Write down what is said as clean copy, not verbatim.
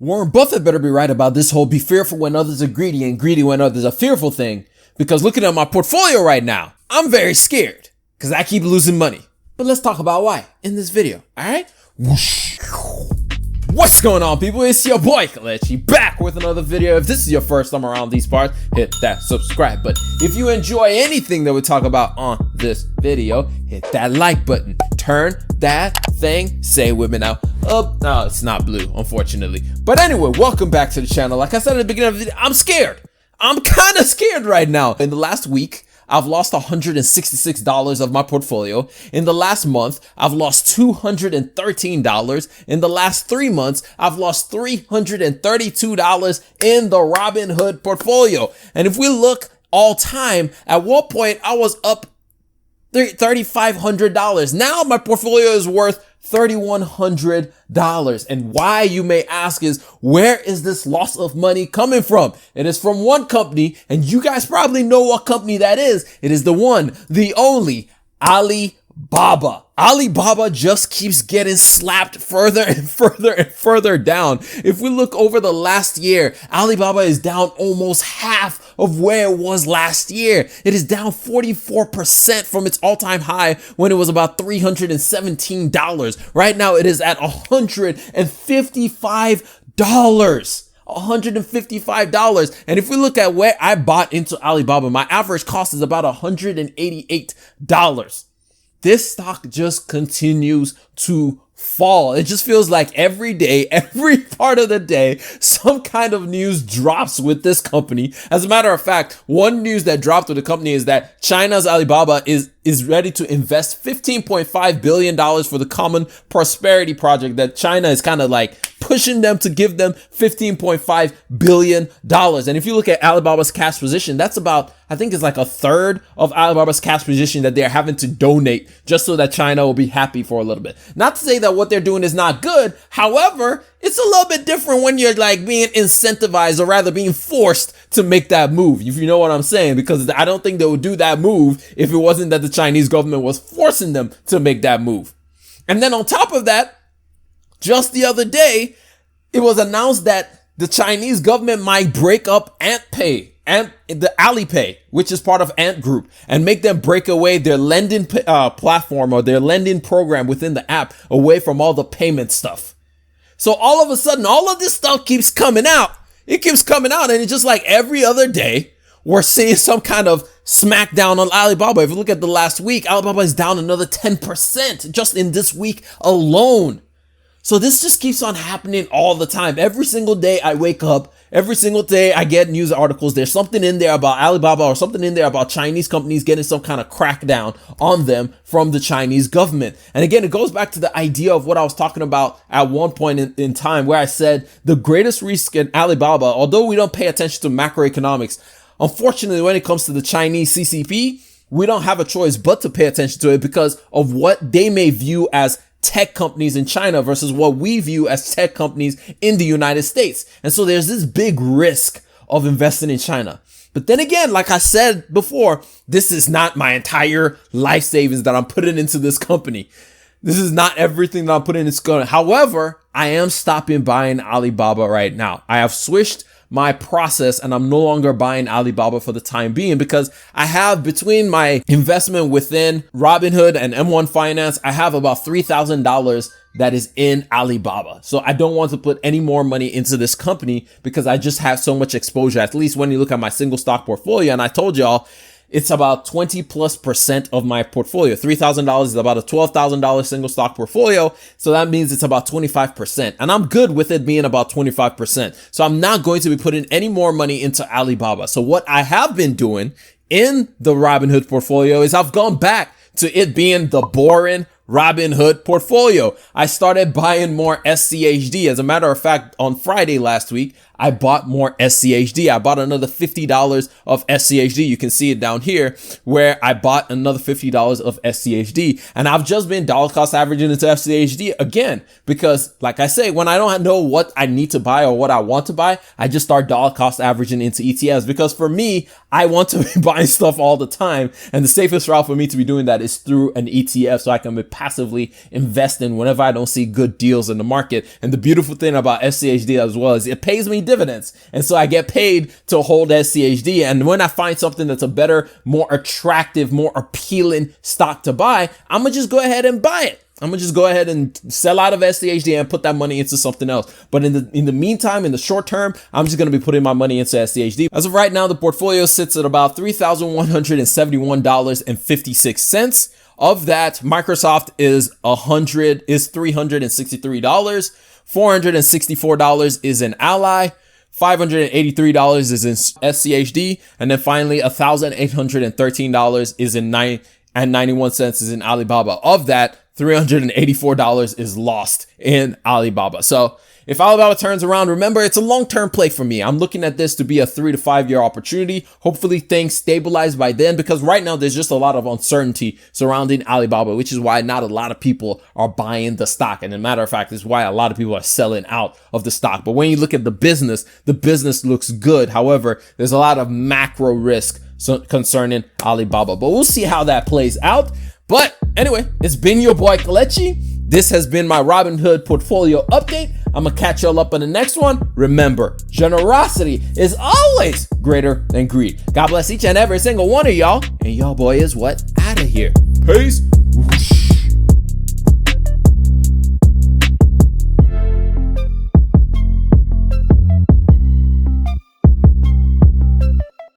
Warren Buffett better be right about this whole be fearful when others are greedy and greedy when others are fearful thing. Because looking at my portfolio right now, I'm very scared because I keep losing money. But let's talk about why in this video, alright? What's going on, people? It's your boy Kalechi back with another video. If this is your first time around these parts, hit that subscribe button. If you enjoy anything that we talk about on this video, hit that like button. Turn that thing, say with me now, up. No, it's not blue, unfortunately. But anyway, welcome back to the channel. Like I said at the beginning of the video, I'm scared. I'm kind of scared right now. In the last week, I've lost $166 of my portfolio. In the last month, I've lost $213. In the last 3 months, I've lost $332 in the Robinhood portfolio. And if we look all time, at one point, I was up $3,500. Now my portfolio is worth $3,100. And why, you may ask, is where is this loss of money coming from? It is from one company, and you guys probably know what company that is. It is the one, the only, Alibaba. Alibaba just keeps getting slapped further and further and further down. If we look over the last year, Alibaba is down almost half of where it was last year. It is down 44% from its all-time high when it was about $317. Right now it is at $155. And if we look at where I bought into Alibaba, my average cost is about $188. This stock just continues to fall. It just feels like every day, every part of the day, some kind of news drops with this company. As a matter of fact, one news that dropped with the company is that China's Alibaba is ready to invest $15.5 billion for the Common Prosperity Project, that China is kind of like pushing them to give them $15.5 billion. And if you look at Alibaba's cash position, that's about, I think it's like a third of Alibaba's cash position that they're having to donate just so that China will be happy for a little bit. Not to say that what they're doing is not good. However, it's a little bit different when you're like being incentivized, or rather being forced to make that move, if you know what I'm saying, because I don't think they would do that move if it wasn't that the Chinese government was forcing them to make that move. And then on top of that, just the other day, it was announced that the Chinese government might break up AntPay and the Alipay, which is part of Ant Group, and make them break away their lending platform or their lending program within the app away from all the payment stuff. So all of a sudden, all of this stuff keeps coming out. It keeps coming out, and it's just like every other day, we're seeing some kind of smackdown on Alibaba. If you look at the last week, Alibaba is down another 10% just in this week alone. So this just keeps on happening all the time. Every single day I wake up, every single day I get news articles. There's something in there about Alibaba or something in there about Chinese companies getting some kind of crackdown on them from the Chinese government. And again, it goes back to the idea of what I was talking about at one point in time, where I said the greatest risk in Alibaba, although we don't pay attention to macroeconomics, unfortunately, when it comes to the Chinese CCP, we don't have a choice but to pay attention to it because of what they may view as tech companies in China versus what we view as tech companies in the United States. And so there's this big risk of investing in China. But then again, like I said before, this is not my entire life savings that I'm putting into this company. This is not everything that I'm putting in this company. However, I am stopping buying Alibaba right now. I have switched my process and I'm no longer buying Alibaba for the time being, because I have, between my investment within Robinhood and M1 Finance, I have about $3,000 that is in Alibaba. So I don't want to put any more money into this company because I just have so much exposure. At least when you look at my single stock portfolio, and I told y'all, it's about 20+% of my portfolio. $3,000 is about a $12,000 single stock portfolio. So that means it's about 25%. And I'm good with it being about 25%. So I'm not going to be putting any more money into Alibaba. So what I have been doing in the Robinhood portfolio is I've gone back to it being the boring Robinhood portfolio. I started buying more SCHD. As a matter of fact, on Friday last week, I bought more SCHD. I bought another $50 of SCHD. You can see it down here where I bought another $50 of SCHD. And I've just been dollar cost averaging into SCHD again, because like I say, when I don't know what I need to buy or what I want to buy, I just start dollar cost averaging into ETFs, because for me, I want to be buying stuff all the time. And the safest route for me to be doing that is through an ETF, so I can be passively invest in whenever I don't see good deals in the market. And the beautiful thing about SCHD as well is it pays me dividends. And so I get paid to hold SCHD. And when I find something that's a better, more attractive, more appealing stock to buy, I'm going to just go ahead and buy it. I'm gonna just go ahead and sell out of SCHD and put that money into something else. But in the meantime, in the short term, I'm just gonna be putting my money into SCHD. As of right now, the portfolio sits at about $3,171.56. Of that, Microsoft is $363. $464 is in Ally. $583 is in SCHD. And then finally, $1,813 is in 91 cents is in Alibaba. Of that, $384 is lost in Alibaba. So if Alibaba turns around, remember, it's a long-term play for me. I'm looking at this to be a 3 to 5 year opportunity. Hopefully things stabilize by then, because right now there's just a lot of uncertainty surrounding Alibaba, which is why not a lot of people are buying the stock. And as a matter of fact, it's why a lot of people are selling out of the stock. But when you look at the business looks good. However, there's a lot of macro risk concerning Alibaba, but we'll see how that plays out. But anyway, it's been your boy Kelechi. This has been my Robinhood portfolio update. I'm gonna catch y'all up on the next one. Remember, generosity is always greater than greed. God bless each and every single one of y'all. And y'all boy is what? Out of here. Peace.